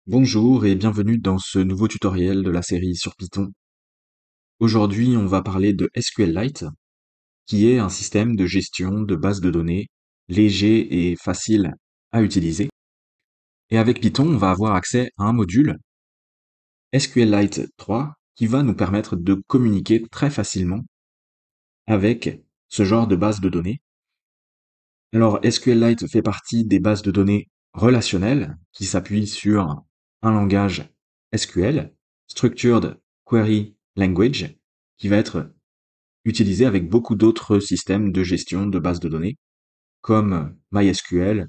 Bonjour et bienvenue dans ce nouveau tutoriel de la série sur Python. Aujourd'hui, on va parler de SQLite, qui est un système de gestion de bases de données léger et facile à utiliser. Et avec Python, on va avoir accès à un module SQLite 3 qui va nous permettre de communiquer très facilement avec ce genre de base de données. Alors, SQLite fait partie des bases de données relationnelles qui s'appuient sur un langage SQL, Structured Query Language, qui va être utilisé avec beaucoup d'autres systèmes de gestion de bases de données, comme MySQL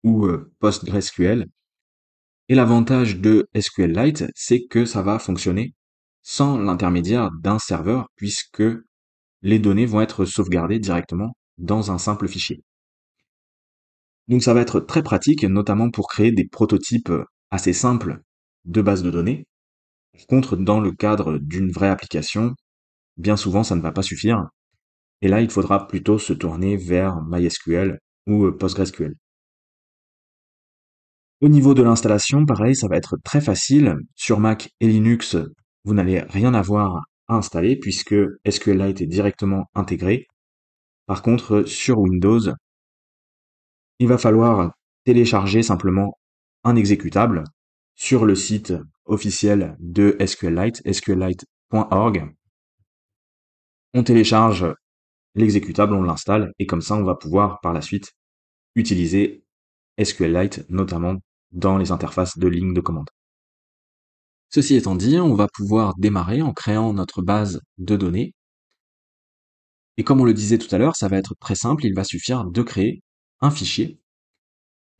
ou PostgreSQL. Et l'avantage de SQLite, c'est que ça va fonctionner sans l'intermédiaire d'un serveur, puisque les données vont être sauvegardées directement dans un simple fichier. Donc ça va être très pratique, notamment pour créer des prototypes assez simples de bases de données. Par contre, dans le cadre d'une vraie application, bien souvent ça ne va pas suffire. Et là, il faudra plutôt se tourner vers MySQL ou PostgreSQL. Au niveau de l'installation, pareil, ça va être très facile. Sur Mac et Linux, vous n'allez rien avoir à installer puisque SQLite est directement intégré. Par contre, sur Windows, il va falloir télécharger simplement un exécutable sur le site officiel de SQLite, sqlite.org. On télécharge l'exécutable, on l'installe, et comme ça, on va pouvoir par la suite utiliser SQLite, notamment dans les interfaces de ligne de commande. Ceci étant dit, on va pouvoir démarrer en créant notre base de données. Et comme on le disait tout à l'heure, ça va être très simple, il va suffire de créer un fichier.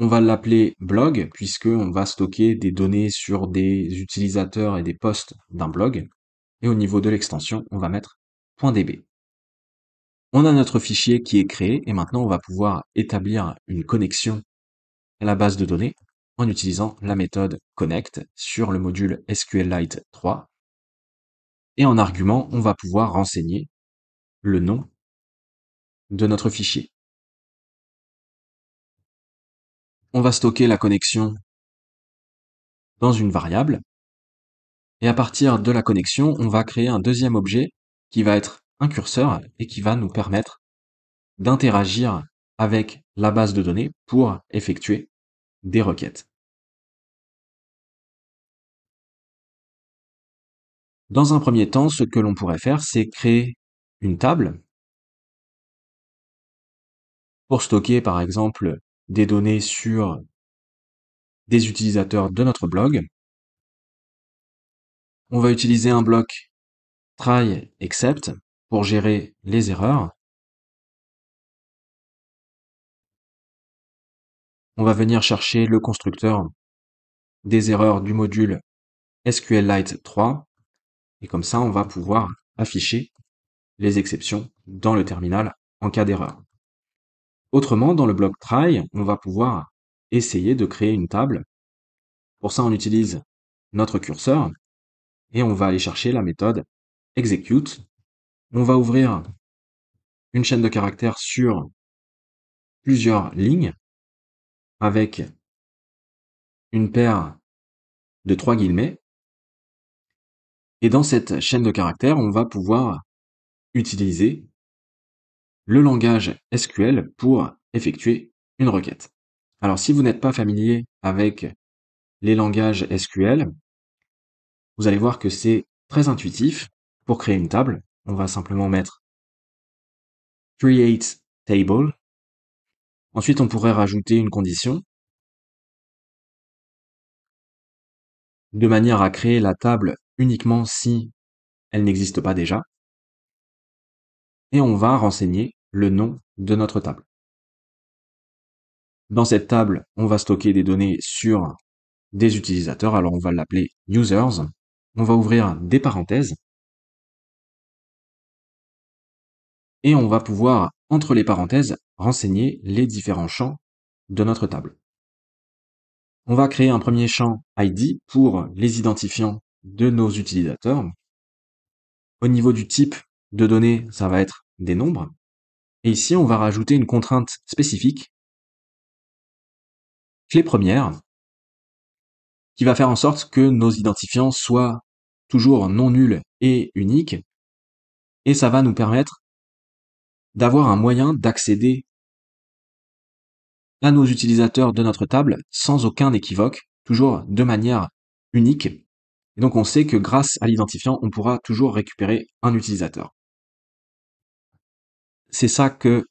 On va l'appeler blog, puisqu'on va stocker des données sur des utilisateurs et des posts d'un blog. Et au niveau de l'extension, on va mettre .db. On a notre fichier qui est créé, et maintenant on va pouvoir établir une connexion à la base de données en utilisant la méthode connect sur le module SQLite 3. Et en argument, on va pouvoir renseigner le nom de notre fichier. On va stocker la connexion dans une variable. Et à partir de la connexion, on va créer un deuxième objet qui va être un curseur et qui va nous permettre d'interagir avec la base de données pour effectuer des requêtes. Dans un premier temps, ce que l'on pourrait faire, c'est créer une table pour stocker, par exemple, des données sur des utilisateurs de notre blog. On va utiliser un bloc try except pour gérer les erreurs. On va venir chercher le constructeur des erreurs du module SQLite 3 et comme ça, on va pouvoir afficher les exceptions dans le terminal en cas d'erreur. Autrement, dans le bloc try, on va pouvoir essayer de créer une table. Pour ça, on utilise notre curseur et on va aller chercher la méthode execute. On va ouvrir une chaîne de caractères sur plusieurs lignes avec une paire de 3 guillemets. Et dans cette chaîne de caractères, on va pouvoir utiliser le langage SQL pour effectuer une requête. Alors, si vous n'êtes pas familier avec les langages SQL, vous allez voir que c'est très intuitif. Pour créer une table, on va simplement mettre create table. Ensuite, on pourrait rajouter une condition de manière à créer la table uniquement si elle n'existe pas déjà. Et on va renseigner le nom de notre table. Dans cette table, on va stocker des données sur des utilisateurs, alors on va l'appeler users. On va ouvrir des parenthèses. Et on va pouvoir, entre les parenthèses, renseigner les différents champs de notre table. On va créer un premier champ ID pour les identifiants de nos utilisateurs. Au niveau du type de données, ça va être des nombres. Et ici, on va rajouter une contrainte spécifique, clé première, qui va faire en sorte que nos identifiants soient toujours non nuls et uniques, et ça va nous permettre d'avoir un moyen d'accéder à nos utilisateurs de notre table sans aucun équivoque, toujours de manière unique. Et donc on sait que grâce à l'identifiant, on pourra toujours récupérer un utilisateur. C'est ça que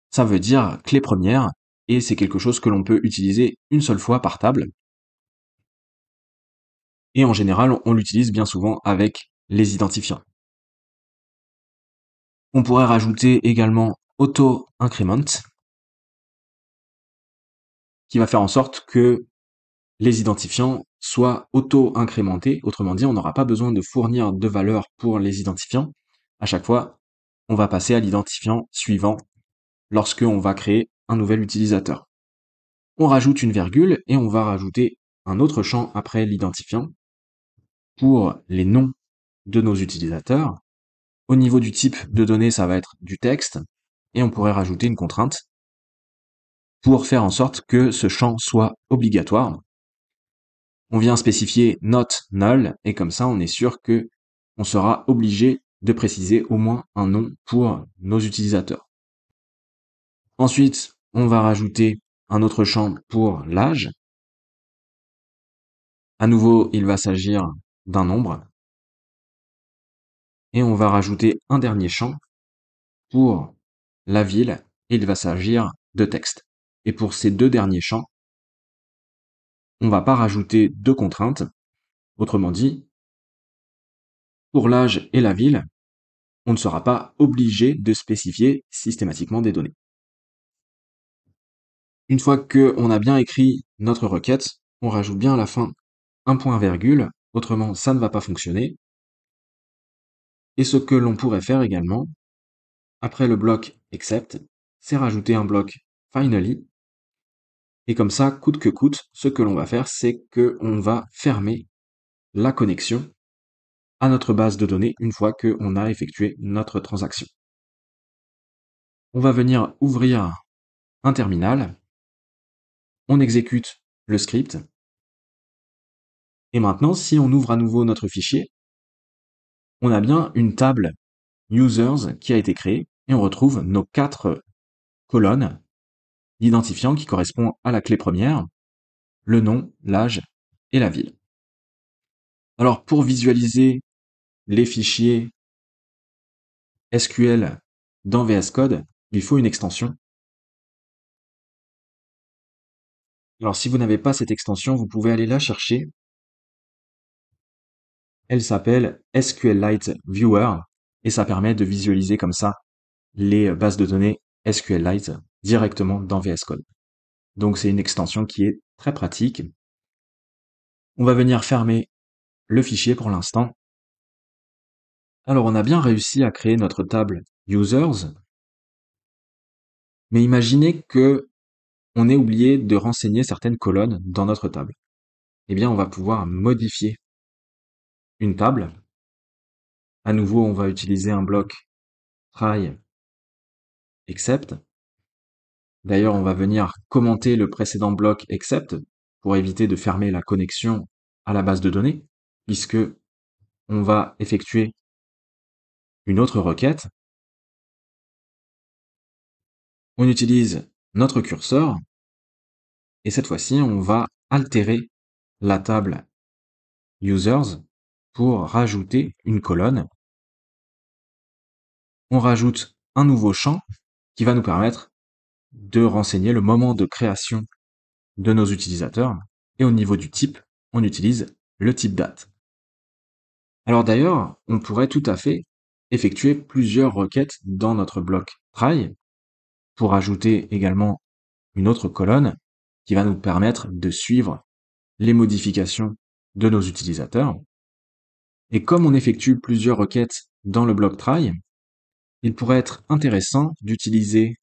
ça veut dire clé première, et c'est quelque chose que l'on peut utiliser une seule fois par table. Et en général, on l'utilise bien souvent avec les identifiants. On pourrait rajouter également auto increment, qui va faire en sorte que les identifiants soient auto-incrémentés. Autrement dit, on n'aura pas besoin de fournir de valeur pour les identifiants. À chaque fois, on va passer à l'identifiant suivant lorsque on va créer un nouvel utilisateur. On rajoute une virgule et on va rajouter un autre champ après l'identifiant pour les noms de nos utilisateurs. Au niveau du type de données, ça va être du texte, et on pourrait rajouter une contrainte pour faire en sorte que ce champ soit obligatoire. On vient spécifier not null, et comme ça on est sûr que on sera obligé de préciser au moins un nom pour nos utilisateurs. Ensuite, on va rajouter un autre champ pour l'âge. À nouveau, il va s'agir d'un nombre. Et on va rajouter un dernier champ pour la ville, et il va s'agir de texte. Et pour ces deux derniers champs, on va pas rajouter de contraintes. Autrement dit, pour l'âge et la ville, on ne sera pas obligé de spécifier systématiquement des données. Une fois qu'on a bien écrit notre requête, on rajoute bien à la fin un point virgule, autrement ça ne va pas fonctionner. Et ce que l'on pourrait faire également, après le bloc except, c'est rajouter un bloc finally. Et comme ça, coûte que coûte, ce que l'on va faire, c'est qu'on va fermer la connexion à notre base de données une fois qu'on a effectué notre transaction. On va venir ouvrir un terminal, on exécute le script, et maintenant, si on ouvre à nouveau notre fichier, on a bien une table users qui a été créée, et on retrouve nos 4 colonnes d'identifiants qui correspondent à la clé première, le nom, l'âge et la ville. Alors pour visualiser les fichiers SQL dans VS Code, il faut une extension. Alors si vous n'avez pas cette extension, vous pouvez aller la chercher. Elle s'appelle SQLite Viewer et ça permet de visualiser comme ça les bases de données SQLite directement dans VS Code. Donc c'est une extension qui est très pratique. On va venir fermer le fichier pour l'instant. Alors on a bien réussi à créer notre table users, mais imaginez que on ait oublié de renseigner certaines colonnes dans notre table. Eh bien on va pouvoir modifier une table. À nouveau, on va utiliser un bloc try except. D'ailleurs, on va venir commenter le précédent bloc except pour éviter de fermer la connexion à la base de données, puisque on va effectuer une autre requête. On utilise notre curseur et cette fois-ci, on va altérer la table users pour rajouter une colonne. On rajoute un nouveau champ qui va nous permettre de renseigner le moment de création de nos utilisateurs. Et au niveau du type, on utilise le type date. Alors d'ailleurs, on pourrait tout à fait effectuer plusieurs requêtes dans notre bloc try pour ajouter également une autre colonne qui va nous permettre de suivre les modifications de nos utilisateurs. Et comme on effectue plusieurs requêtes dans le bloc try, il pourrait être intéressant d'utiliser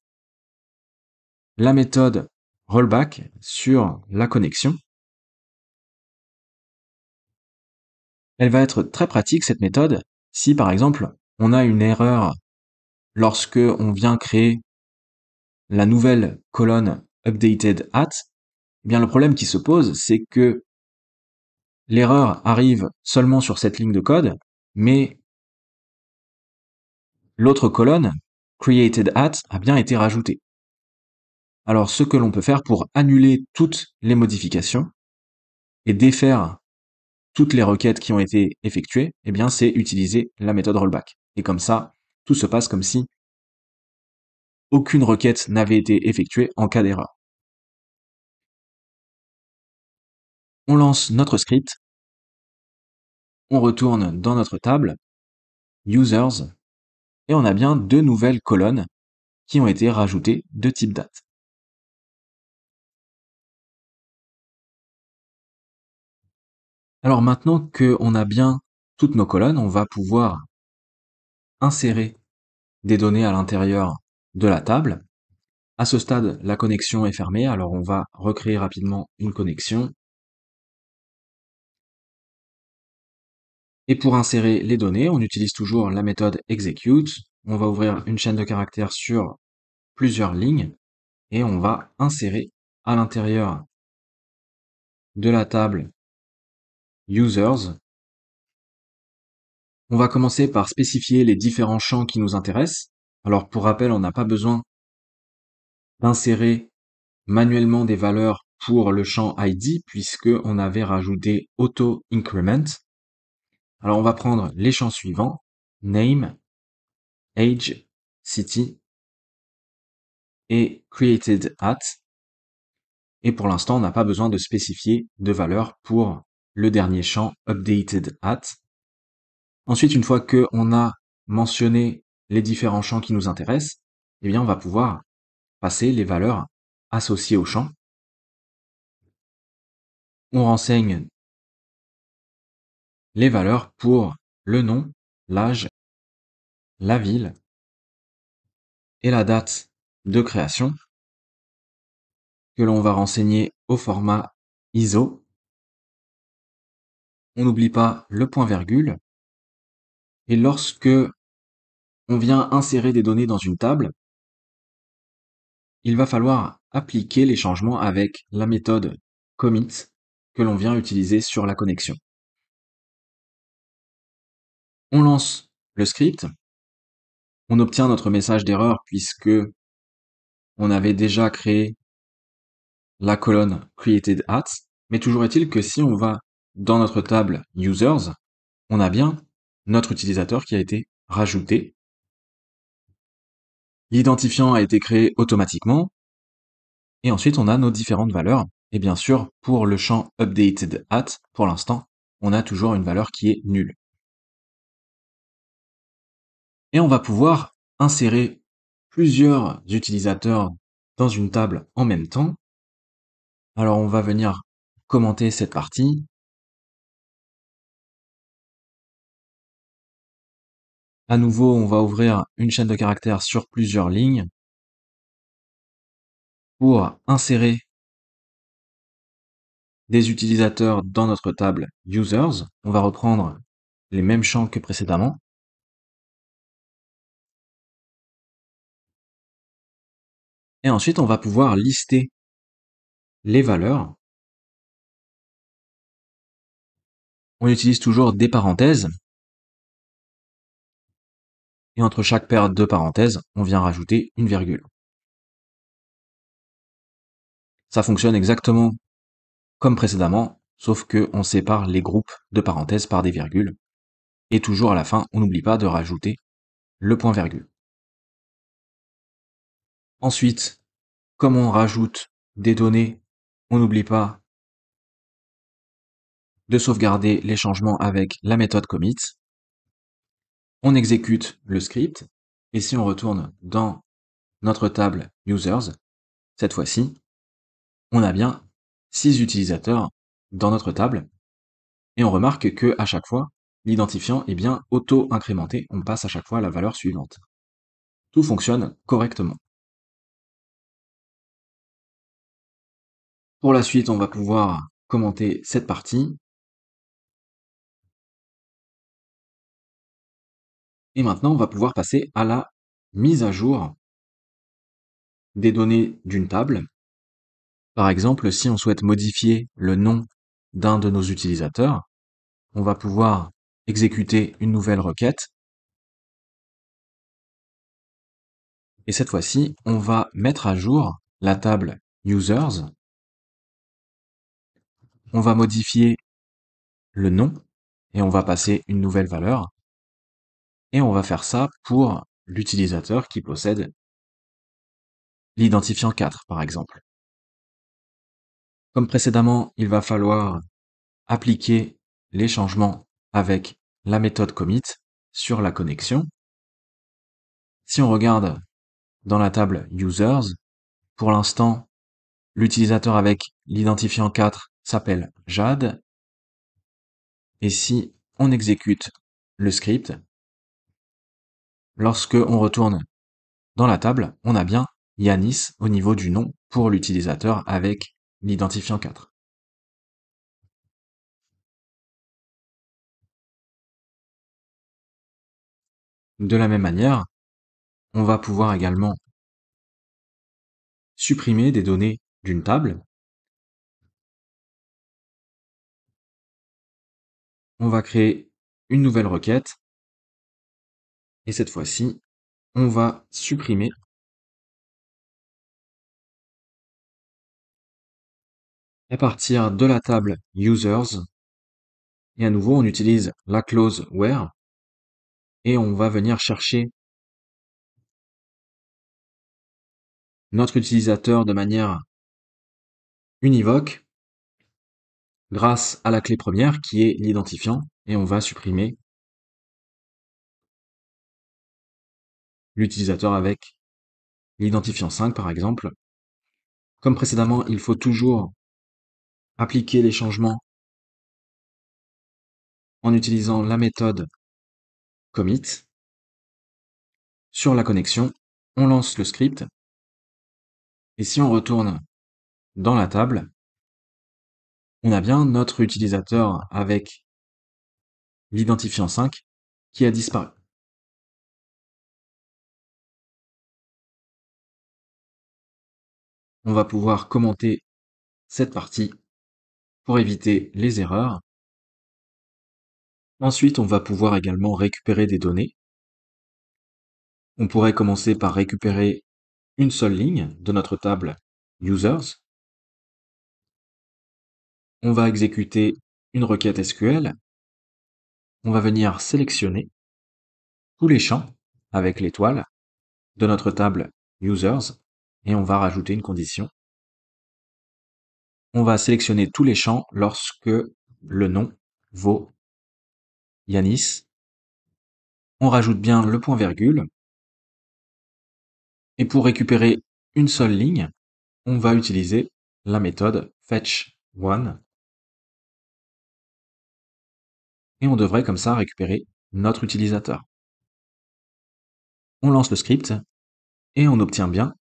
la méthode rollback sur la connexion. Elle va être très pratique cette méthode si par exemple on a une erreur lorsque on vient créer la nouvelle colonne updated at. Eh bien le problème qui se pose c'est que l'erreur arrive seulement sur cette ligne de code, mais l'autre colonne, created at, a bien été rajoutée. Alors, ce que l'on peut faire pour annuler toutes les modifications et défaire toutes les requêtes qui ont été effectuées, eh bien, c'est utiliser la méthode rollback. Et comme ça, tout se passe comme si aucune requête n'avait été effectuée en cas d'erreur. On lance notre script, on retourne dans notre table, users, et on a bien deux nouvelles colonnes qui ont été rajoutées de type date. Alors maintenant qu'on a bien toutes nos colonnes, on va pouvoir insérer des données à l'intérieur de la table. À ce stade, la connexion est fermée, alors on va recréer rapidement une connexion. Et pour insérer les données, on utilise toujours la méthode execute. On va ouvrir une chaîne de caractères sur plusieurs lignes et on va insérer à l'intérieur de la table users. On va commencer par spécifier les différents champs qui nous intéressent. Alors pour rappel, on n'a pas besoin d'insérer manuellement des valeurs pour le champ ID puisque on avait rajouté auto increment. Alors on va prendre les champs suivants: name, age, city et created at. Et pour l'instant, on n'a pas besoin de spécifier de valeur pour le dernier champ updated at. Ensuite, une fois que on a mentionné les différents champs qui nous intéressent, eh bien, on va pouvoir passer les valeurs associées au champ. On renseigne les valeurs pour le nom, l'âge, la ville et la date de création que l'on va renseigner au format ISO. On n'oublie pas le point-virgule. Et lorsque on vient insérer des données dans une table, il va falloir appliquer les changements avec la méthode commit que l'on vient utiliser sur la connexion. On lance le script, on obtient notre message d'erreur puisque on avait déjà créé la colonne created at, mais toujours est-il que si on va dans notre table users, on a bien notre utilisateur qui a été rajouté. L'identifiant a été créé automatiquement, et ensuite on a nos différentes valeurs. Et bien sûr, pour le champ updated at, pour l'instant, on a toujours une valeur qui est nulle. Et on va pouvoir insérer plusieurs utilisateurs dans une table en même temps. Alors on va venir commenter cette partie. À nouveau, on va ouvrir une chaîne de caractères sur plusieurs lignes pour insérer des utilisateurs dans notre table users. On va reprendre les mêmes champs que précédemment. Et ensuite, on va pouvoir lister les valeurs. On utilise toujours des parenthèses. Et entre chaque paire de parenthèses, on vient rajouter une virgule. Ça fonctionne exactement comme précédemment, sauf que on sépare les groupes de parenthèses par des virgules. Et toujours à la fin, on n'oublie pas de rajouter le point-virgule. Ensuite, comme on rajoute des données, on n'oublie pas de sauvegarder les changements avec la méthode commit. On exécute le script, et si on retourne dans notre table users, cette fois-ci, on a bien 6 utilisateurs dans notre table, et on remarque que à chaque fois, l'identifiant est bien auto-incrémenté, on passe à chaque fois à la valeur suivante. Tout fonctionne correctement. Pour la suite, on va pouvoir commenter cette partie. Et maintenant, on va pouvoir passer à la mise à jour des données d'une table. Par exemple, si on souhaite modifier le nom d'un de nos utilisateurs, on va pouvoir exécuter une nouvelle requête. Et cette fois-ci, on va mettre à jour la table users. On va modifier le nom et on va passer une nouvelle valeur. Et on va faire ça pour l'utilisateur qui possède l'identifiant 4, par exemple. Comme précédemment, il va falloir appliquer les changements avec la méthode commit sur la connexion. Si on regarde dans la table users, pour l'instant, l'utilisateur avec l'identifiant 4 s'appelle Jade. Et si on exécute le script, lorsque on retourne dans la table, on a bien Yanis au niveau du nom pour l'utilisateur avec l'identifiant 4. De la même manière, on va pouvoir également supprimer des données d'une table. On va créer une nouvelle requête et cette fois-ci, on va supprimer à partir de la table users. Et à nouveau, on utilise la clause where et on va venir chercher notre utilisateur de manière univoque grâce à la clé première qui est l'identifiant et on va supprimer l'utilisateur avec l'identifiant 5 par exemple. Comme précédemment, il faut toujours appliquer les changements en utilisant la méthode commit. Sur la connexion, on lance le script et si on retourne dans la table, on a bien notre utilisateur avec l'identifiant 5 qui a disparu. On va pouvoir commenter cette partie pour éviter les erreurs. Ensuite, on va pouvoir également récupérer des données. On pourrait commencer par récupérer une seule ligne de notre table users. On va exécuter une requête SQL. On va venir sélectionner tous les champs avec l'étoile de notre table users et on va rajouter une condition. On va sélectionner tous les champs lorsque le nom vaut Yanis. On rajoute bien le point virgule. Et pour récupérer une seule ligne, on va utiliser la méthode fetch_one. Et on devrait comme ça récupérer notre utilisateur. On lance le script et on obtient bien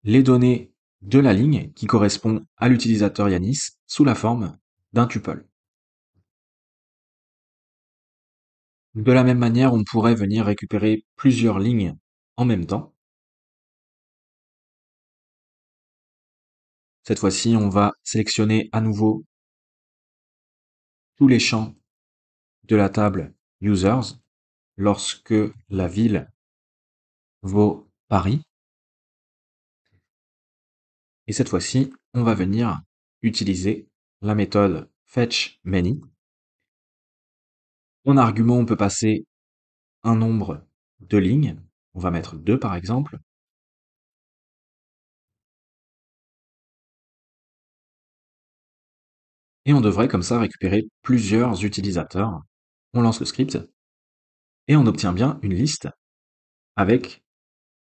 les données de la ligne qui correspond à l'utilisateur Yanis sous la forme d'un tuple. De la même manière, on pourrait venir récupérer plusieurs lignes en même temps. Cette fois-ci, on va sélectionner à nouveau tous les champs de la table users lorsque la ville vaut Paris. Et cette fois-ci, on va venir utiliser la méthode fetchMany. En argument, on peut passer un nombre de lignes. On va mettre 2 par exemple. Et on devrait comme ça récupérer plusieurs utilisateurs. On lance le script et on obtient bien une liste avec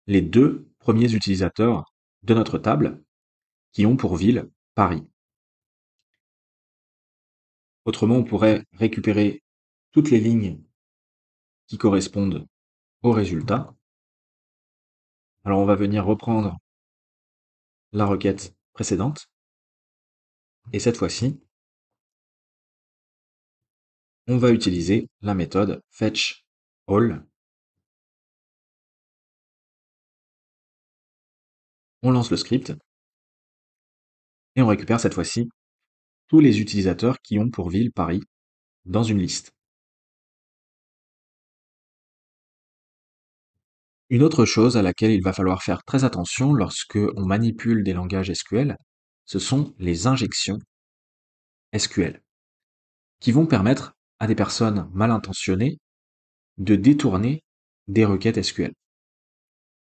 les 2 premiers utilisateurs de notre table qui ont pour ville Paris. Autrement, on pourrait récupérer toutes les lignes qui correspondent au résultat. Alors on va venir reprendre la requête précédente. Et cette fois-ci, on va utiliser la méthode fetchAll. On lance le script et on récupère cette fois-ci tous les utilisateurs qui ont pour ville Paris dans une liste. Une autre chose à laquelle il va falloir faire très attention lorsque on manipule des langages SQL, ce sont les injections SQL, qui vont permettre à des personnes mal intentionnées de détourner des requêtes SQL.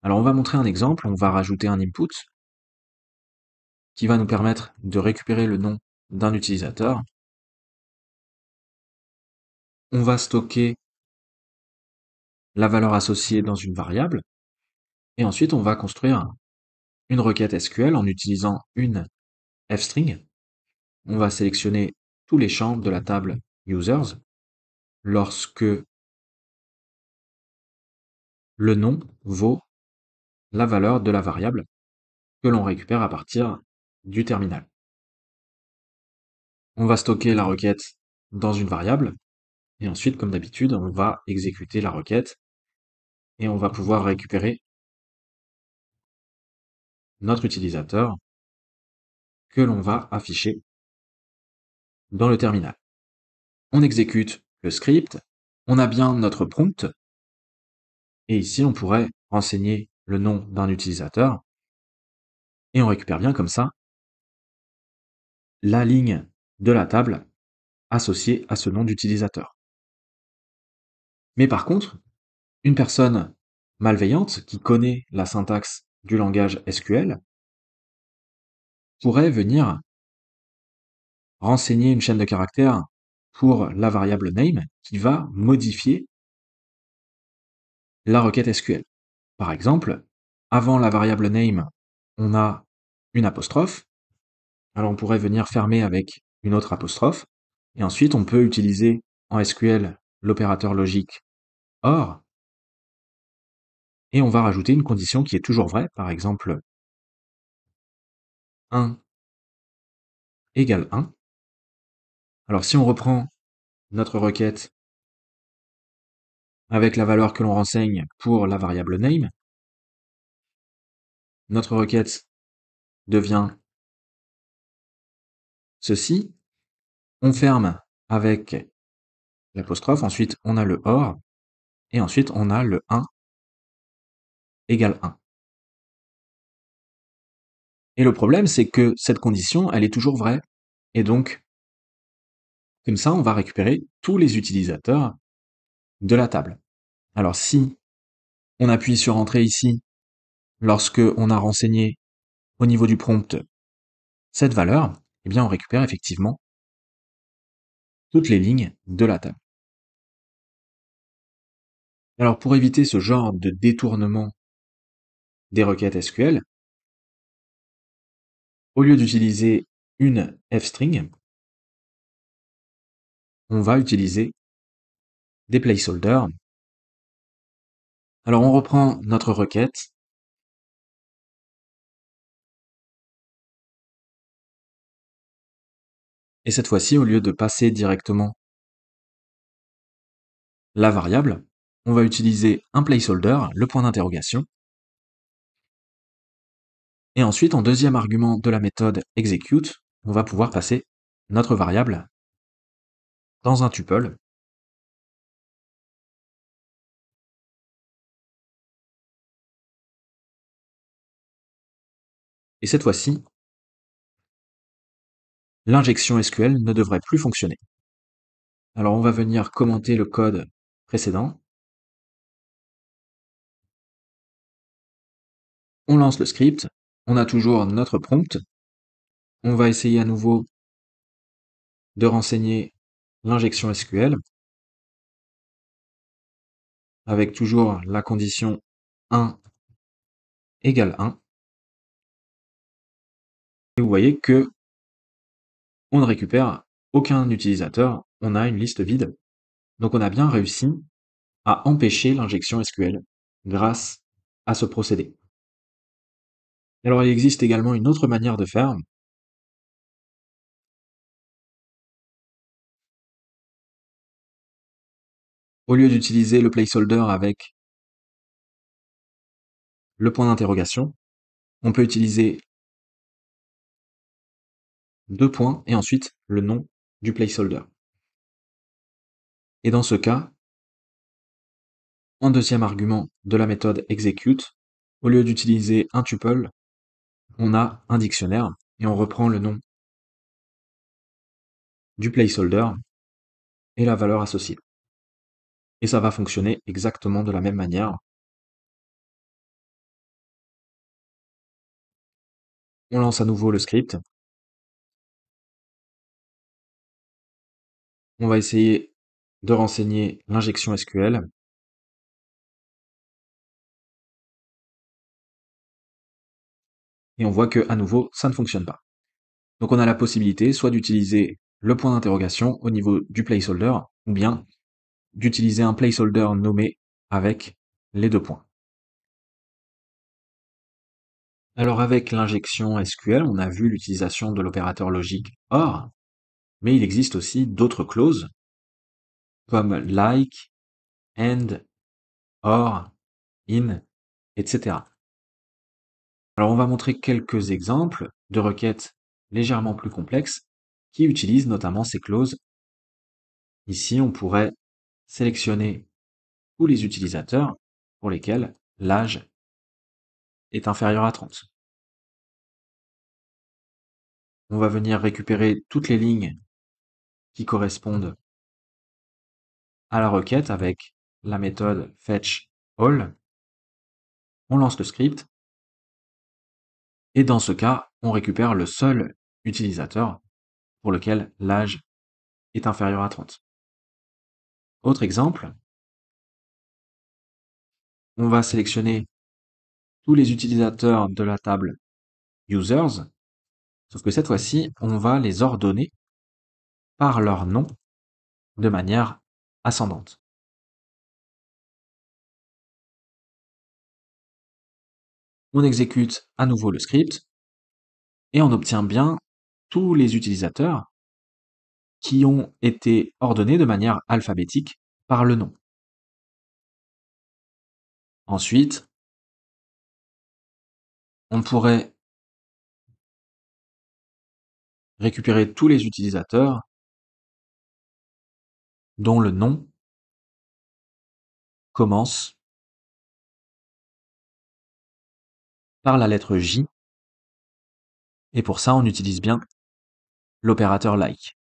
Alors on va montrer un exemple, on va rajouter un input qui va nous permettre de récupérer le nom d'un utilisateur. On va stocker la valeur associée dans une variable, et ensuite on va construire une requête SQL en utilisant une fstring. On va sélectionner tous les champs de la table users lorsque le nom vaut la valeur de la variable que l'on récupère à partir du terminal. On va stocker la requête dans une variable, et ensuite, comme d'habitude, on va exécuter la requête, et on va pouvoir récupérer notre utilisateur que l'on va afficher dans le terminal. On exécute le script, on a bien notre prompt, et ici on pourrait renseigner le nom d'un utilisateur, et on récupère bien comme ça la ligne de la table associée à ce nom d'utilisateur. Mais par contre, une personne malveillante qui connaît la syntaxe du langage SQL pourrait venir renseigner une chaîne de caractères pour la variable name qui va modifier la requête SQL. Par exemple, avant la variable name, on a une apostrophe, alors on pourrait venir fermer avec une autre apostrophe, et ensuite on peut utiliser en SQL l'opérateur logique OR, et on va rajouter une condition qui est toujours vraie, par exemple 1 égale 1. Alors si on reprend notre requête avec la valeur que l'on renseigne pour la variable name, notre requête devient ceci. On ferme avec l'apostrophe, ensuite on a le OR, et ensuite on a le 1 égale 1. Et le problème, c'est que cette condition, elle est toujours vraie. Et donc, comme ça, on va récupérer tous les utilisateurs de la table. Alors si on appuie sur Entrée ici, lorsque on a renseigné au niveau du prompt cette valeur, eh bien on récupère effectivement toutes les lignes de la table. Alors pour éviter ce genre de détournement des requêtes SQL, au lieu d'utiliser une fstring, on va utiliser des placeholders. Alors on reprend notre requête, et cette fois-ci, au lieu de passer directement la variable, on va utiliser un placeholder, le point d'interrogation, et ensuite en deuxième argument de la méthode execute, on va pouvoir passer notre variable dans un tuple, et cette fois-ci, l'injection SQL ne devrait plus fonctionner. Alors on va venir commenter le code précédent, on lance le script, on a toujours notre prompt, on va essayer à nouveau de renseigner l'injection SQL, avec toujours la condition 1 égale 1, et vous voyez que on ne récupère aucun utilisateur, on a une liste vide. Donc on a bien réussi à empêcher l'injection SQL grâce à ce procédé. Alors il existe également une autre manière de faire. Au lieu d'utiliser le placeholder avec le point d'interrogation, on peut utiliser deux points et ensuite le nom du placeholder. Et dans ce cas, en deuxième argument de la méthode execute, au lieu d'utiliser un tuple, on a un dictionnaire et on reprend le nom du placeholder et la valeur associée. Et ça va fonctionner exactement de la même manière. On lance à nouveau le script. On va essayer de renseigner l'injection SQL. Et on voit que, à nouveau, ça ne fonctionne pas. Donc on a la possibilité soit d'utiliser le point d'interrogation au niveau du placeholder, ou bien d'utiliser un placeholder nommé avec les deux points. Alors avec l'injection SQL, on a vu l'utilisation de l'opérateur logique OR, mais il existe aussi d'autres clauses, comme like, and, or, in, etc. Alors on va montrer quelques exemples de requêtes légèrement plus complexes qui utilisent notamment ces clauses. Ici, on pourrait sélectionner tous les utilisateurs pour lesquels l'âge est inférieur à 30. On va venir récupérer toutes les lignes qui correspondent à la requête avec la méthode fetch all. On lance le script et dans ce cas, on récupère le seul utilisateur pour lequel l'âge est inférieur à 30. Autre exemple, on va sélectionner tous les utilisateurs de la table users, sauf que cette fois-ci, on va les ordonner par leur nom de manière ascendante. On exécute à nouveau le script et on obtient bien tous les utilisateurs qui ont été ordonnés de manière alphabétique par le nom. Ensuite, on pourrait récupérer tous les utilisateurs dont le nom commence par la lettre J, et pour ça on utilise bien l'opérateur like.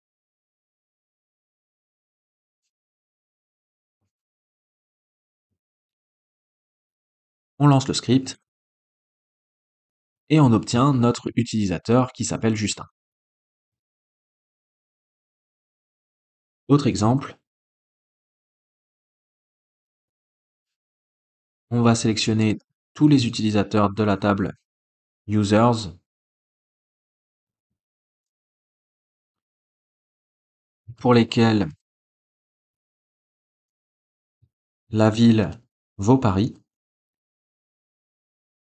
On lance le script et on obtient notre utilisateur qui s'appelle Justin. Autre exemple, on va sélectionner tous les utilisateurs de la table users pour lesquels la ville vaut Paris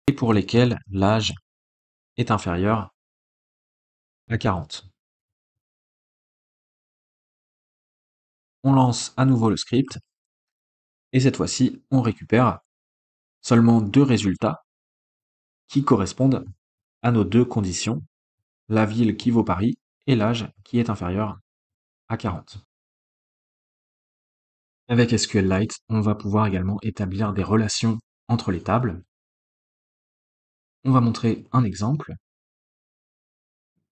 et pour lesquels l'âge est inférieur à 40. On lance à nouveau le script et cette fois-ci on récupère seulement deux résultats qui correspondent à nos deux conditions, la ville qui vaut Paris et l'âge qui est inférieur à 40. Avec SQLite, on va pouvoir également établir des relations entre les tables. On va montrer un exemple.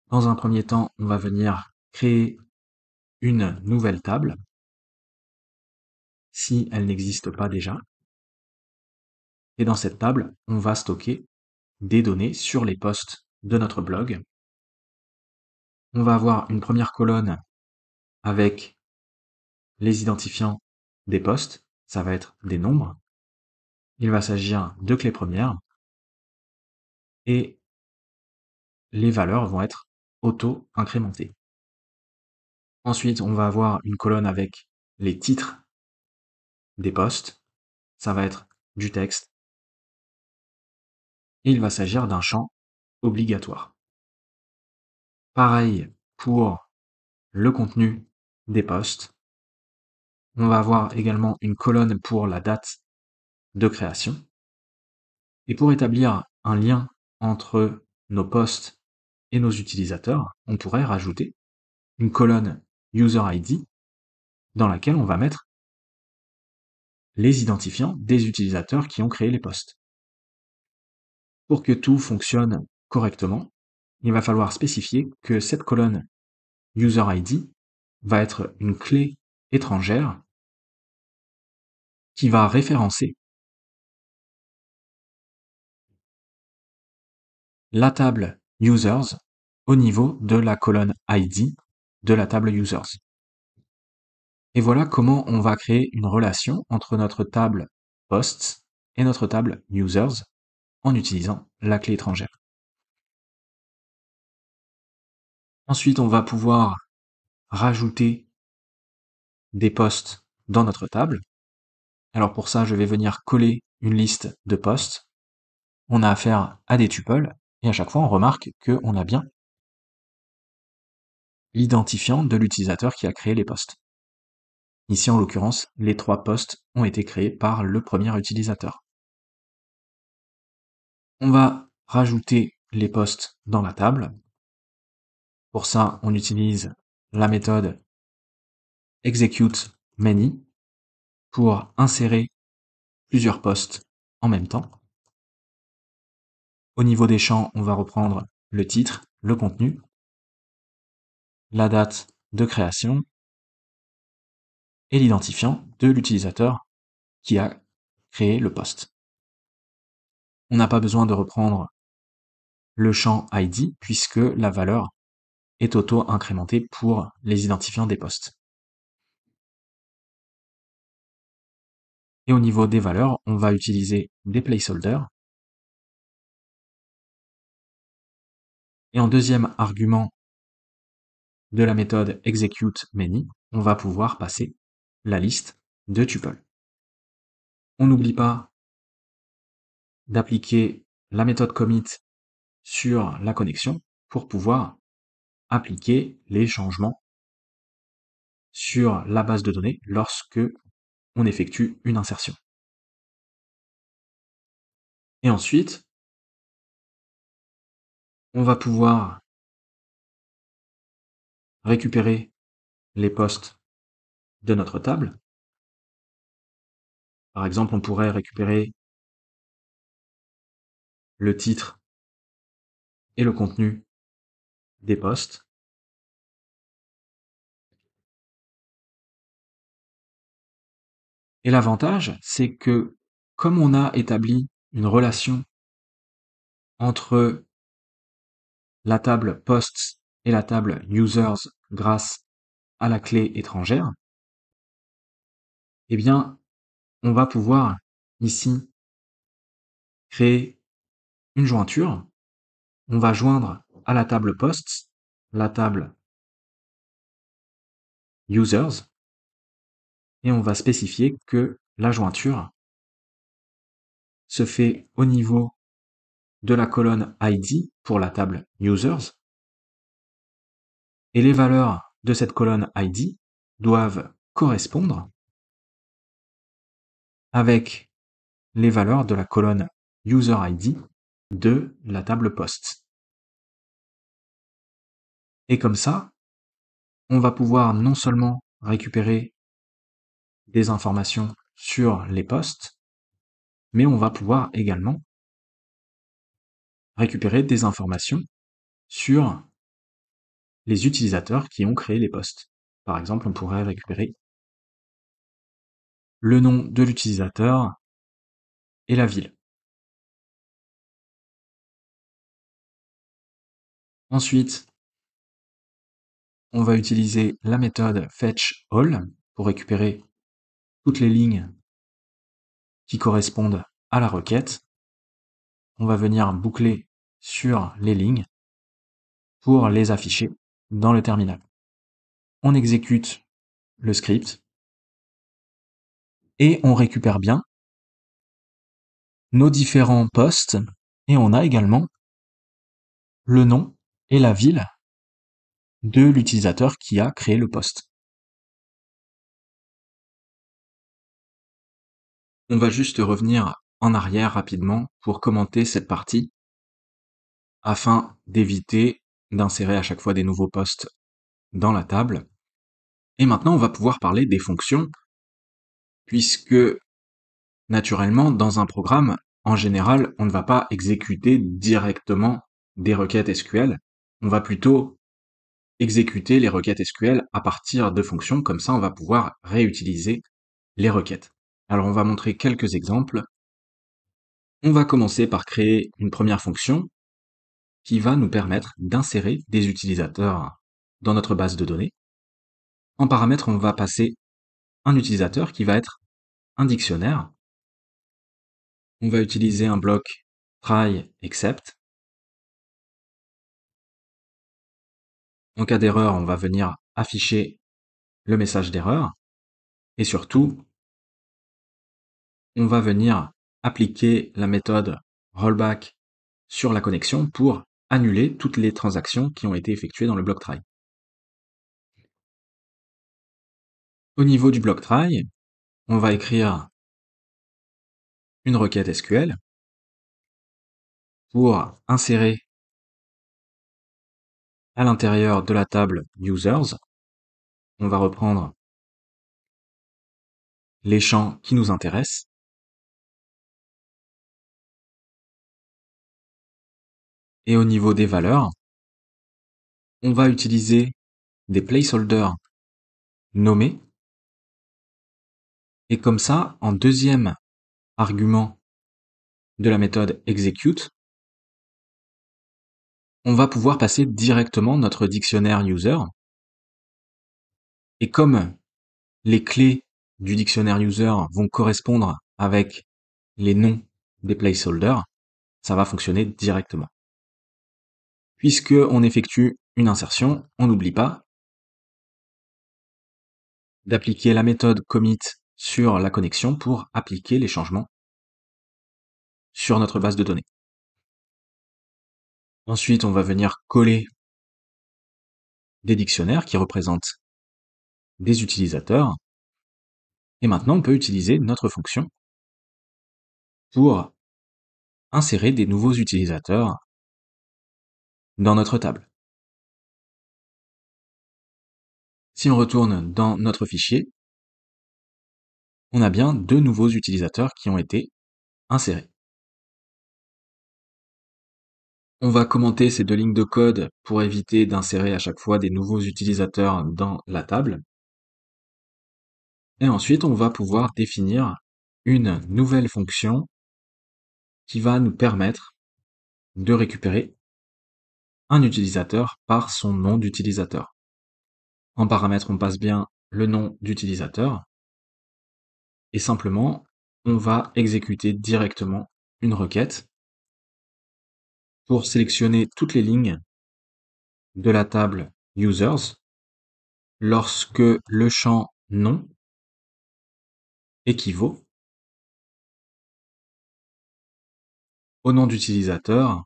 Dans un premier temps, on va venir créer une nouvelle table, si elle n'existe pas déjà. Et dans cette table, on va stocker des données sur les posts de notre blog. On va avoir une première colonne avec les identifiants des posts, ça va être des nombres. Il va s'agir de clés premières et les valeurs vont être auto-incrémentées. Ensuite, on va avoir une colonne avec les titres des posts, ça va être du texte et il va s'agir d'un champ obligatoire. Pareil pour le contenu des posts. On va avoir également une colonne pour la date de création. Et pour établir un lien entre nos posts et nos utilisateurs, on pourrait rajouter une colonne User ID dans laquelle on va mettre les identifiants des utilisateurs qui ont créé les posts. Pour que tout fonctionne correctement, il va falloir spécifier que cette colonne User ID va être une clé étrangère qui va référencer la table Users au niveau de la colonne ID de la table Users. Et voilà comment on va créer une relation entre notre table Posts et notre table Users en utilisant la clé étrangère. Ensuite, on va pouvoir rajouter des posts dans notre table. Alors pour ça, je vais venir coller une liste de posts. On a affaire à des tuples et à chaque fois, on remarque qu'on a bien l'identifiant de l'utilisateur qui a créé les posts. Ici, en l'occurrence, les 3 posts ont été créés par le premier utilisateur. On va rajouter les posts dans la table. Pour ça, on utilise la méthode executeMany pour insérer plusieurs posts en même temps. Au niveau des champs, on va reprendre le titre, le contenu, la date de création et l'identifiant de l'utilisateur qui a créé le post. On n'a pas besoin de reprendre le champ ID puisque la valeur est auto-incrémentée pour les identifiants des posts. Et au niveau des valeurs, on va utiliser des placeholders. Et en deuxième argument de la méthode executeMany, on va pouvoir passer la liste de tuples. On n'oublie pas d'appliquer la méthode commit sur la connexion pour pouvoir appliquer les changements sur la base de données lorsque on effectue une insertion. Et ensuite, on va pouvoir récupérer les posts de notre table. Par exemple, on pourrait récupérer le titre et le contenu des posts. Et l'avantage, c'est que comme on a établi une relation entre la table posts et la table users grâce à la clé étrangère, eh bien, on va pouvoir ici créer une jointure. On va joindre à la table posts la table users et on va spécifier que la jointure se fait au niveau de la colonne ID pour la table users et les valeurs de cette colonne ID doivent correspondre avec les valeurs de la colonne user ID de la table posts. Et comme ça, on va pouvoir non seulement récupérer des informations sur les posts, mais on va pouvoir également récupérer des informations sur les utilisateurs qui ont créé les posts. Par exemple, on pourrait récupérer le nom de l'utilisateur et la ville. Ensuite, on va utiliser la méthode fetchAll pour récupérer toutes les lignes qui correspondent à la requête. On va venir boucler sur les lignes pour les afficher dans le terminal. On exécute le script et on récupère bien nos différents posts et on a également le nom et la ville de l'utilisateur qui a créé le post. On va juste revenir en arrière rapidement pour commenter cette partie afin d'éviter d'insérer à chaque fois des nouveaux posts dans la table. Et maintenant, on va pouvoir parler des fonctions, puisque naturellement, dans un programme, en général, on ne va pas exécuter directement des requêtes SQL. On va plutôt exécuter les requêtes SQL à partir de fonctions, comme ça on va pouvoir réutiliser les requêtes. Alors on va montrer quelques exemples. On va commencer par créer une première fonction qui va nous permettre d'insérer des utilisateurs dans notre base de données. En paramètre, on va passer un utilisateur qui va être un dictionnaire. On va utiliser un bloc try except. En cas d'erreur, on va venir afficher le message d'erreur. Et surtout, on va venir appliquer la méthode rollback sur la connexion pour annuler toutes les transactions qui ont été effectuées dans le bloc try. Au niveau du bloc try, on va écrire une requête SQL pour insérer à l'intérieur de la table users. On va reprendre les champs qui nous intéressent. Et au niveau des valeurs, on va utiliser des placeholders nommés. Et comme ça, en deuxième argument de la méthode execute, on va pouvoir passer directement notre dictionnaire user. Et comme les clés du dictionnaire user vont correspondre avec les noms des placeholders, ça va fonctionner directement. Puisque on effectue une insertion, on n'oublie pas d'appliquer la méthode commit sur la connexion pour appliquer les changements sur notre base de données. Ensuite, on va venir coller des dictionnaires qui représentent des utilisateurs. Et maintenant, on peut utiliser notre fonction pour insérer des nouveaux utilisateurs dans notre table. Si on retourne dans notre fichier, on a bien 2 nouveaux utilisateurs qui ont été insérés. On va commenter ces 2 lignes de code pour éviter d'insérer à chaque fois des nouveaux utilisateurs dans la table. Et ensuite, on va pouvoir définir une nouvelle fonction qui va nous permettre de récupérer un utilisateur par son nom d'utilisateur. En paramètre, on passe bien le nom d'utilisateur. Et simplement, on va exécuter directement une requête pour sélectionner toutes les lignes de la table users lorsque le champ nom équivaut au nom d'utilisateur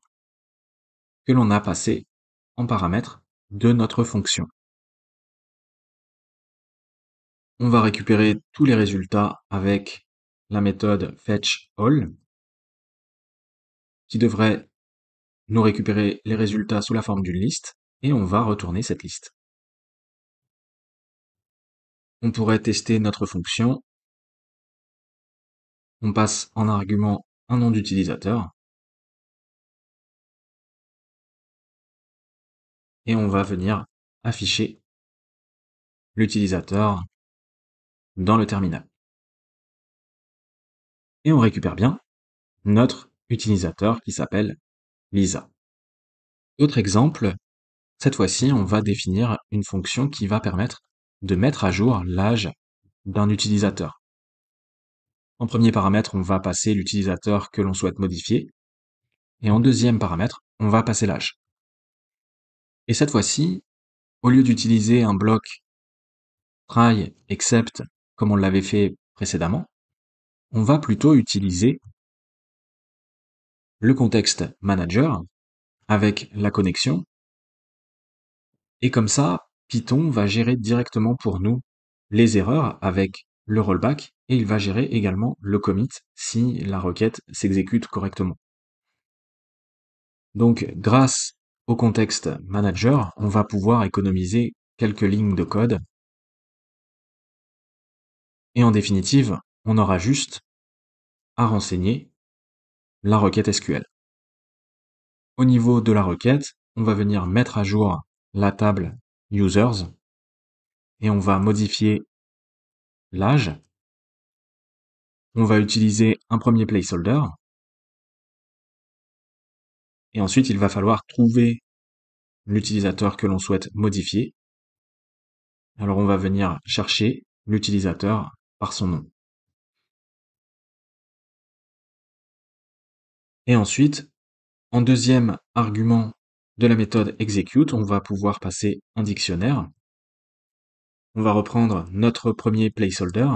que l'on a passé en paramètre de notre fonction. On va récupérer tous les résultats avec la méthode fetchAll qui devrait nous récupérer les résultats sous la forme d'une liste et on va retourner cette liste. On pourrait tester notre fonction. On passe en argument un nom d'utilisateur et on va venir afficher l'utilisateur dans le terminal. Et on récupère bien notre utilisateur qui s'appelle Lisa. Autre exemple, cette fois-ci, on va définir une fonction qui va permettre de mettre à jour l'âge d'un utilisateur. En premier paramètre, on va passer l'utilisateur que l'on souhaite modifier. Et en deuxième paramètre, on va passer l'âge. Et cette fois-ci, au lieu d'utiliser un bloc try except comme on l'avait fait précédemment, on va plutôt utiliser le contexte manager avec la connexion. Et comme ça, Python va gérer directement pour nous les erreurs avec le rollback et il va gérer également le commit si la requête s'exécute correctement. Donc, grâce au contexte manager, on va pouvoir économiser quelques lignes de code. Et en définitive, on aura juste à renseigner la requête SQL. Au niveau de la requête, on va venir mettre à jour la table users et on va modifier l'âge. On va utiliser un premier placeholder et ensuite il va falloir trouver l'utilisateur que l'on souhaite modifier. Alors on va venir chercher l'utilisateur par son nom. Et ensuite, en deuxième argument de la méthode execute, on va pouvoir passer un dictionnaire. On va reprendre notre premier placeholder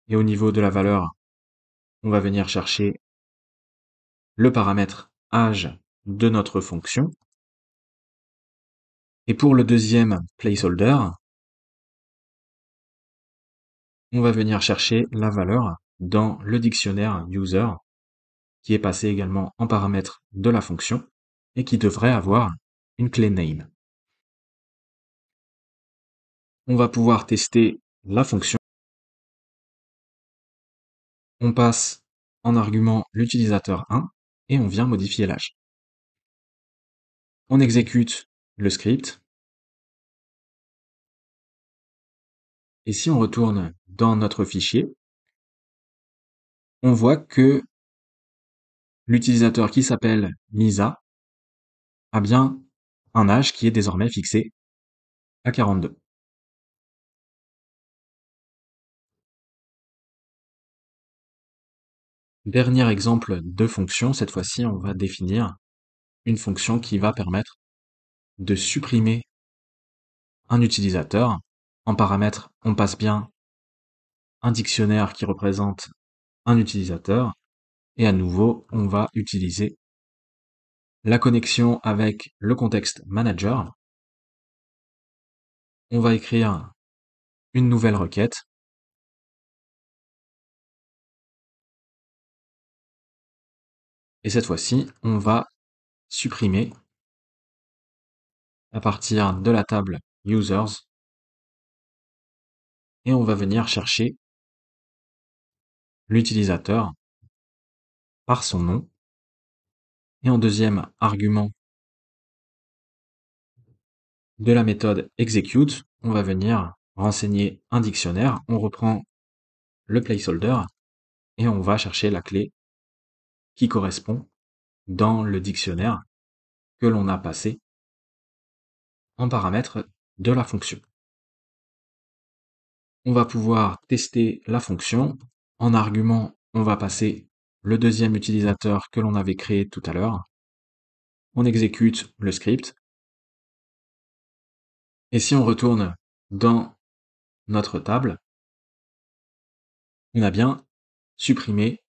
et au niveau de la valeur, on va venir chercher le paramètre âge de notre fonction. Et pour le deuxième placeholder, on va venir chercher la valeur dans le dictionnaire user qui est passé également en paramètre de la fonction et qui devrait avoir une clé name. On va pouvoir tester la fonction. On passe en argument l'utilisateur 1 et on vient modifier l'âge. On exécute le script. Et si on retourne dans notre fichier, on voit que l'utilisateur qui s'appelle Misa a bien un âge qui est désormais fixé à 42. Dernier exemple de fonction, cette fois-ci on va définir une fonction qui va permettre de supprimer un utilisateur. En paramètre, on passe bien un dictionnaire qui représente un utilisateur et à nouveau on va utiliser la connexion avec le contexte manager. On va écrire une nouvelle requête. Et cette fois-ci, on va supprimer à partir de la table users et on va venir chercher l'utilisateur par son nom. Et en deuxième argument de la méthode execute, on va venir renseigner un dictionnaire. On reprend le placeholder et on va chercher la clé qui correspond dans le dictionnaire que l'on a passé en paramètre de la fonction. On va pouvoir tester la fonction. En argument, on va passer le deuxième utilisateur que l'on avait créé tout à l'heure. On exécute le script. Et si on retourne dans notre table, on a bien supprimé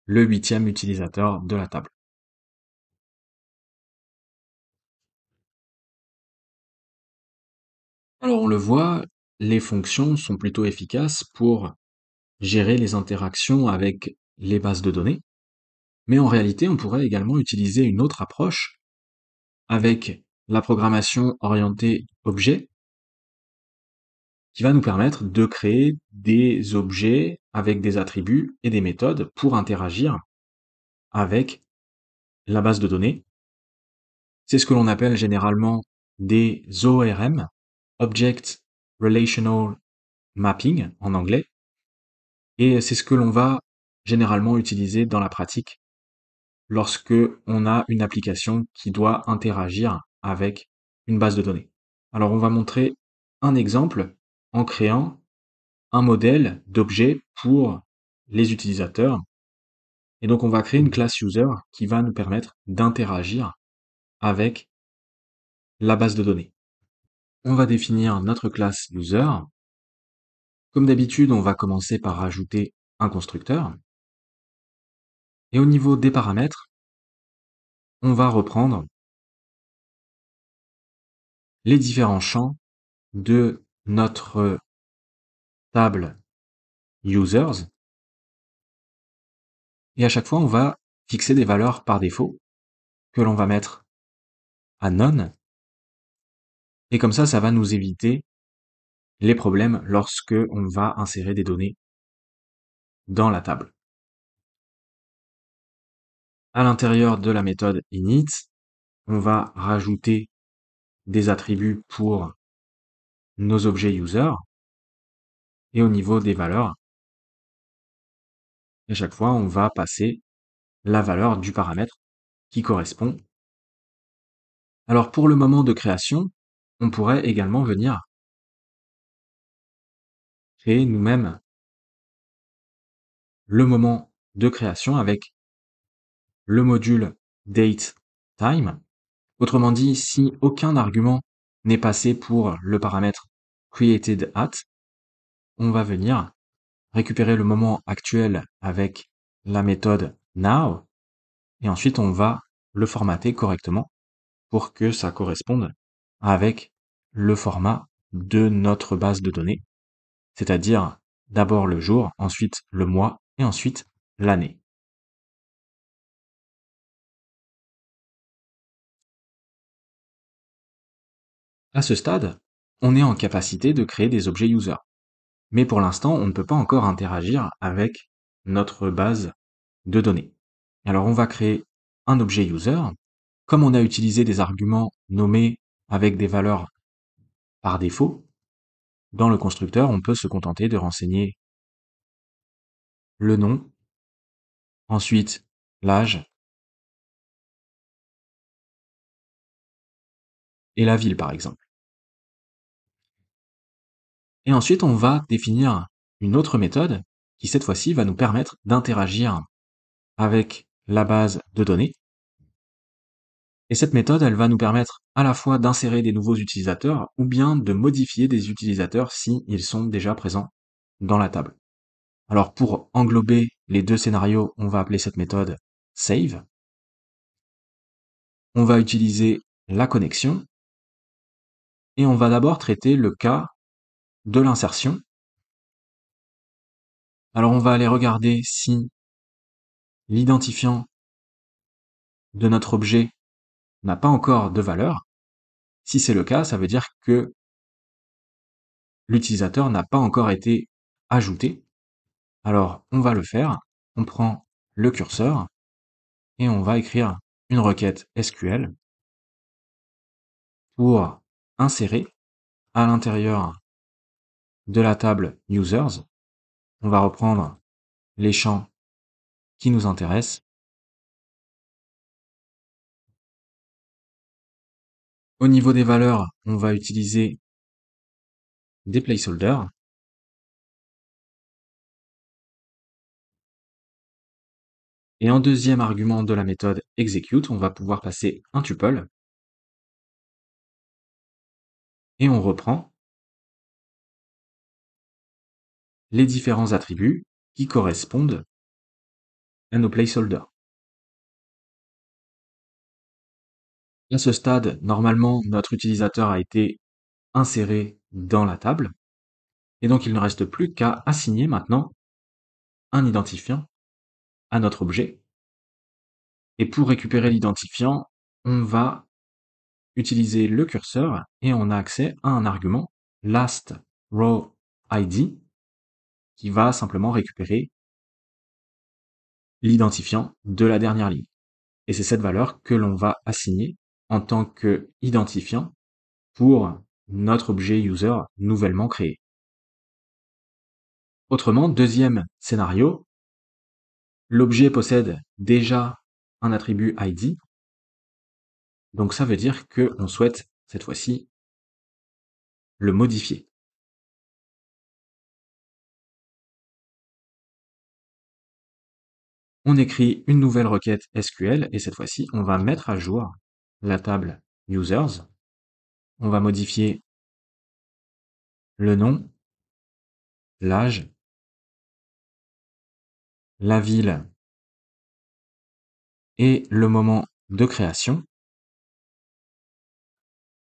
le 8e utilisateur de la table. Alors on le voit, les fonctions sont plutôt efficaces pour gérer les interactions avec les bases de données. Mais en réalité, on pourrait également utiliser une autre approche avec la programmation orientée objet qui va nous permettre de créer des objets avec des attributs et des méthodes pour interagir avec la base de données. C'est ce que l'on appelle généralement des ORM, Object Relational Mapping en anglais, et c'est ce que l'on va généralement utiliser dans la pratique lorsque on a une application qui doit interagir avec une base de données. Alors on va montrer un exemple en créant un modèle d'objet pour les utilisateurs. Et donc on va créer une classe user qui va nous permettre d'interagir avec la base de données. On va définir notre classe user. Comme d'habitude, on va commencer par rajouter un constructeur. Et au niveau des paramètres, on va reprendre les différents champs de notre table users. Et à chaque fois, on va fixer des valeurs par défaut que l'on va mettre à none. Et comme ça va nous éviter les problèmes lorsque on va insérer des données dans la table. À l'intérieur de la méthode init, on va rajouter des attributs pour nos objets user, et au niveau des valeurs, à chaque fois, on va passer la valeur du paramètre qui correspond. Alors pour le moment de création, on pourrait également venir créer nous-mêmes le moment de création avec le module dateTime. Autrement dit, si aucun argument n'est passé pour le paramètre createdAt, on va venir récupérer le moment actuel avec la méthode now, et ensuite on va le formater correctement pour que ça corresponde avec le format de notre base de données, c'est-à-dire d'abord le jour, ensuite le mois et ensuite l'année. À ce stade, on est en capacité de créer des objets user. Mais pour l'instant, on ne peut pas encore interagir avec notre base de données. Alors on va créer un objet user. Comme on a utilisé des arguments nommés avec des valeurs par défaut, dans le constructeur, on peut se contenter de renseigner le nom, ensuite l'âge et la ville par exemple. Et ensuite, on va définir une autre méthode qui cette fois-ci va nous permettre d'interagir avec la base de données. Et cette méthode, elle va nous permettre à la fois d'insérer des nouveaux utilisateurs ou bien de modifier des utilisateurs si ils sont déjà présents dans la table. Alors pour englober les deux scénarios, on va appeler cette méthode save. On va utiliser la connexion et on va d'abord traiter le cas de l'insertion. Alors on va aller regarder si l'identifiant de notre objet n'a pas encore de valeur. Si c'est le cas, ça veut dire que l'utilisateur n'a pas encore été ajouté. Alors on va le faire, on prend le curseur et on va écrire une requête SQL pour insérer à l'intérieur de la table users. On va reprendre les champs qui nous intéressent. Au niveau des valeurs, on va utiliser des placeholders. Et en deuxième argument de la méthode execute, on va pouvoir passer un tuple. Et on reprend les différents attributs qui correspondent à nos placeholders. À ce stade, normalement, notre utilisateur a été inséré dans la table. Et donc, il ne reste plus qu'à assigner maintenant un identifiant à notre objet. Et pour récupérer l'identifiant, on va utiliser le curseur et on a accès à un argument last row ID qui va simplement récupérer l'identifiant de la dernière ligne. Et c'est cette valeur que l'on va assigner en tant qu'identifiant pour notre objet user nouvellement créé. Autrement, deuxième scénario, l'objet possède déjà un attribut ID, donc ça veut dire qu'on souhaite cette fois-ci le modifier. On écrit une nouvelle requête SQL et cette fois-ci, on va mettre à jour la table users. On va modifier le nom, l'âge, la ville et le moment de création.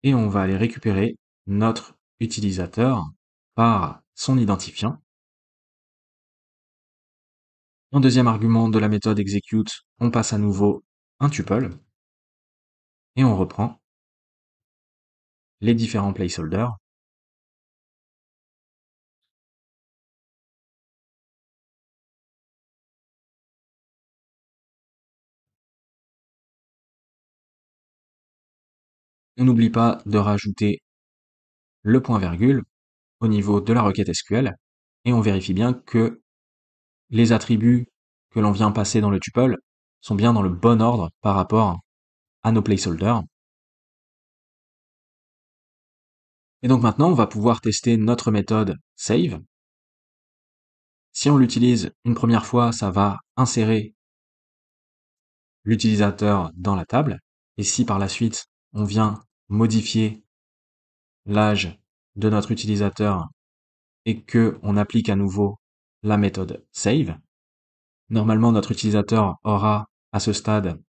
Et on va aller récupérer notre utilisateur par son identifiant. En deuxième argument de la méthode execute, on passe à nouveau un tuple et on reprend les différents placeholders. On n'oublie pas de rajouter le point virgule au niveau de la requête SQL et on vérifie bien que les attributs que l'on vient passer dans le tuple sont bien dans le bon ordre par rapport à nos placeholders. Et donc maintenant, on va pouvoir tester notre méthode save. Si on l'utilise une première fois, ça va insérer l'utilisateur dans la table. Et si par la suite, on vient modifier l'âge de notre utilisateur et que on applique à nouveau la méthode save, normalement notre utilisateur aura à ce stade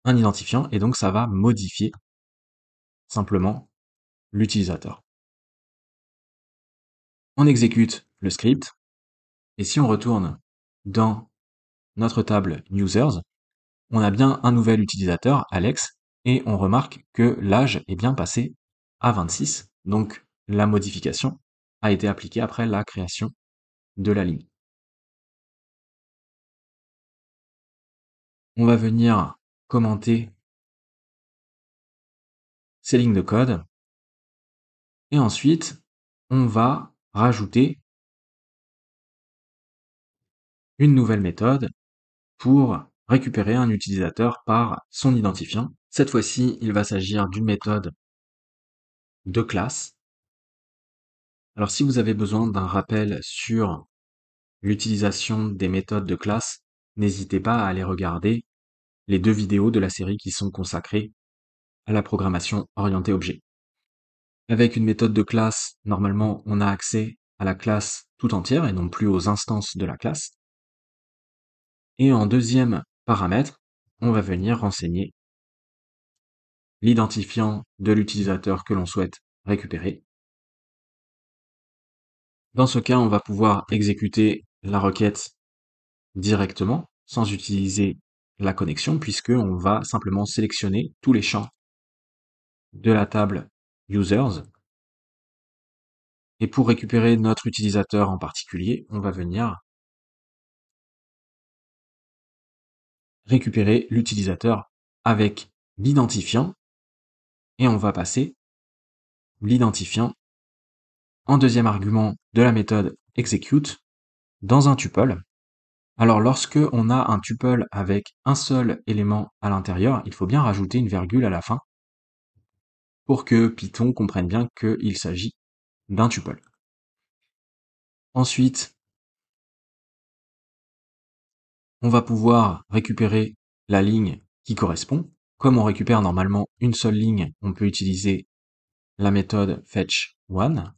un identifiant et donc ça va modifier simplement l'utilisateur. On exécute le script et si on retourne dans notre table users, on a bien un nouvel utilisateur, Alex, et on remarque que l'âge est bien passé à 26, donc la modification a été appliquée après la création de la ligne. On va venir commenter ces lignes de code, et ensuite, on va rajouter une nouvelle méthode pour récupérer un utilisateur par son identifiant. Cette fois-ci, il va s'agir d'une méthode de classe. Alors si vous avez besoin d'un rappel sur l'utilisation des méthodes de classe, n'hésitez pas à aller regarder les 2 vidéos de la série qui sont consacrées à la programmation orientée objet. Avec une méthode de classe, normalement, on a accès à la classe tout entière et non plus aux instances de la classe. Et en deuxième paramètre, on va venir renseigner l'identifiant de l'utilisateur que l'on souhaite récupérer. Dans ce cas, on va pouvoir exécuter la requête directement, sans utiliser la connexion, puisque on va simplement sélectionner tous les champs de la table users. Et pour récupérer notre utilisateur en particulier, on va venir récupérer l'utilisateur avec l'identifiant et on va passer l'identifiant en deuxième argument de la méthode execute dans un tuple. Alors lorsque on a un tuple avec un seul élément à l'intérieur, il faut bien rajouter une virgule à la fin pour que Python comprenne bien qu'il s'agit d'un tuple. Ensuite, on va pouvoir récupérer la ligne qui correspond. Comme on récupère normalement une seule ligne, on peut utiliser la méthode fetch_one.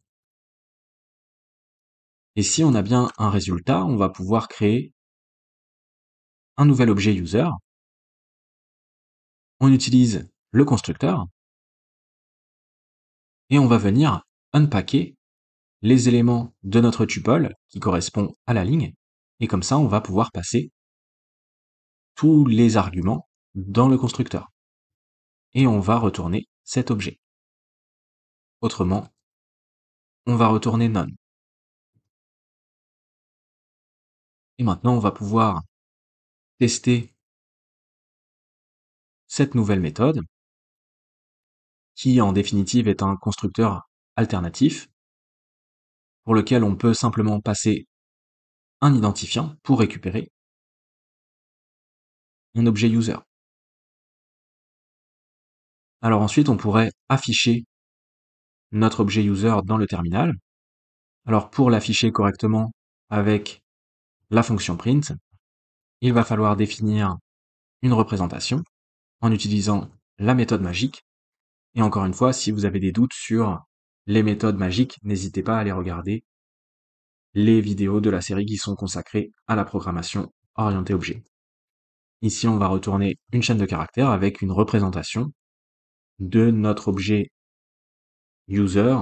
Et si on a bien un résultat, on va pouvoir créer un nouvel objet user. On utilise le constructeur et on va venir unpacker les éléments de notre tuple qui correspond à la ligne. Et comme ça, on va pouvoir passer tous les arguments dans le constructeur. Et on va retourner cet objet. Autrement, on va retourner none. Et maintenant, on va pouvoir tester cette nouvelle méthode, qui en définitive est un constructeur alternatif, pour lequel on peut simplement passer un identifiant pour récupérer un objet user. Alors ensuite, on pourrait afficher notre objet user dans le terminal. Alors pour l'afficher correctement avec la fonction print, il va falloir définir une représentation en utilisant la méthode magique. Et encore une fois, si vous avez des doutes sur les méthodes magiques, n'hésitez pas à aller regarder les vidéos de la série qui sont consacrées à la programmation orientée objet. Ici, on va retourner une chaîne de caractères avec une représentation de notre objet user.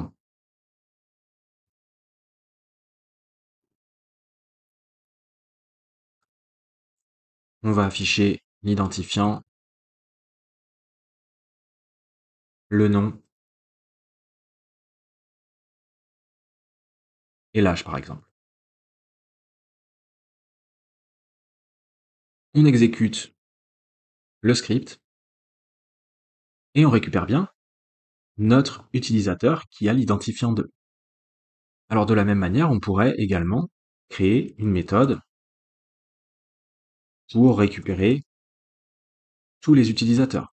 On va afficher l'identifiant, le nom et l'âge par exemple. On exécute le script et on récupère bien notre utilisateur qui a l'identifiant 2. Alors de la même manière, on pourrait également créer une méthode pour récupérer tous les utilisateurs.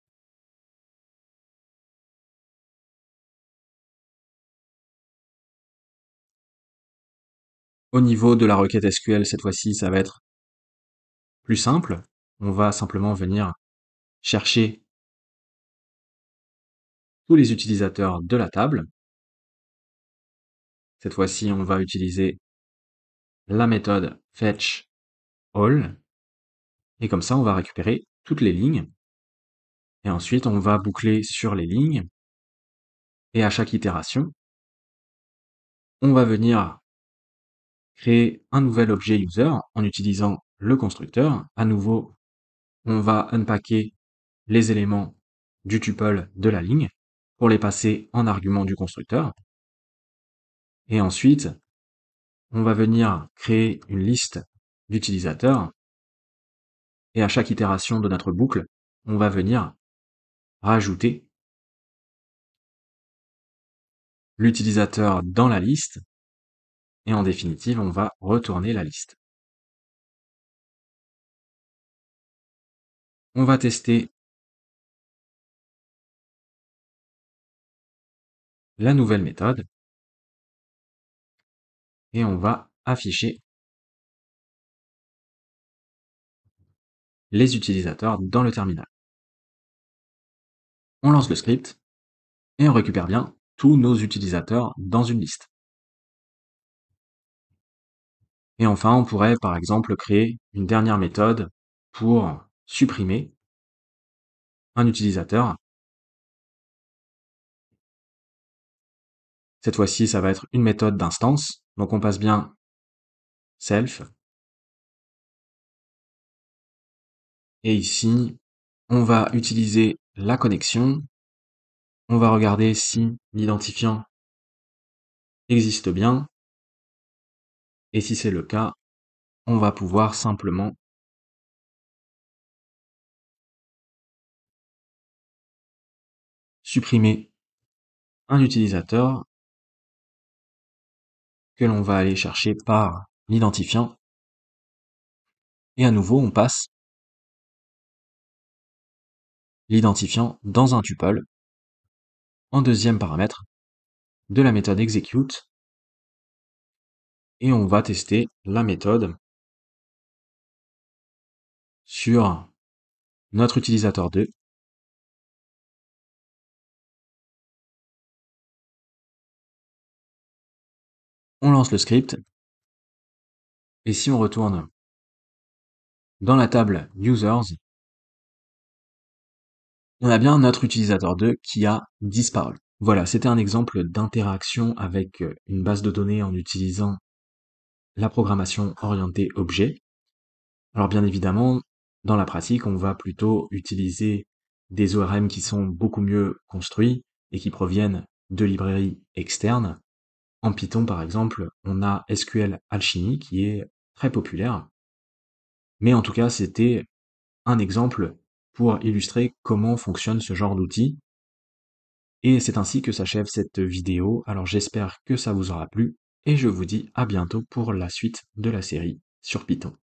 Au niveau de la requête SQL, cette fois-ci, ça va être plus simple. On va simplement venir chercher tous les utilisateurs de la table. Cette fois-ci, on va utiliser la méthode fetch all. Et comme ça, on va récupérer toutes les lignes. Et ensuite, on va boucler sur les lignes. Et à chaque itération, on va venir créer un nouvel objet user en utilisant le constructeur. À nouveau, on va unpacker les éléments du tuple de la ligne pour les passer en argument du constructeur. Et ensuite, on va venir créer une liste d'utilisateurs. Et à chaque itération de notre boucle, on va venir rajouter l'utilisateur dans la liste. Et en définitive, on va retourner la liste. On va tester la nouvelle méthode et on va afficher les utilisateurs dans le terminal. On lance le script et on récupère bien tous nos utilisateurs dans une liste. Et enfin, on pourrait par exemple créer une dernière méthode pour supprimer un utilisateur. Cette fois-ci, ça va être une méthode d'instance. Donc on passe bien self. Et ici, on va utiliser la connexion. On va regarder si l'identifiant existe bien. Et si c'est le cas, on va pouvoir simplement supprimer un utilisateur que l'on va aller chercher par l'identifiant. Et à nouveau, on passe l'identifiant dans un tuple en deuxième paramètre de la méthode execute. Et on va tester la méthode sur notre utilisateur 2. On lance le script. Et si on retourne dans la table users, on a bien notre utilisateur 2 qui a disparu. Voilà, c'était un exemple d'interaction avec une base de données en utilisant la programmation orientée objet. Alors bien évidemment, dans la pratique, on va plutôt utiliser des ORM qui sont beaucoup mieux construits et qui proviennent de librairies externes. En Python, par exemple, on a SQL Alchemy qui est très populaire. Mais en tout cas, c'était un exemple pour illustrer comment fonctionne ce genre d'outil. Et c'est ainsi que s'achève cette vidéo. Alors j'espère que ça vous aura plu et je vous dis à bientôt pour la suite de la série sur Python.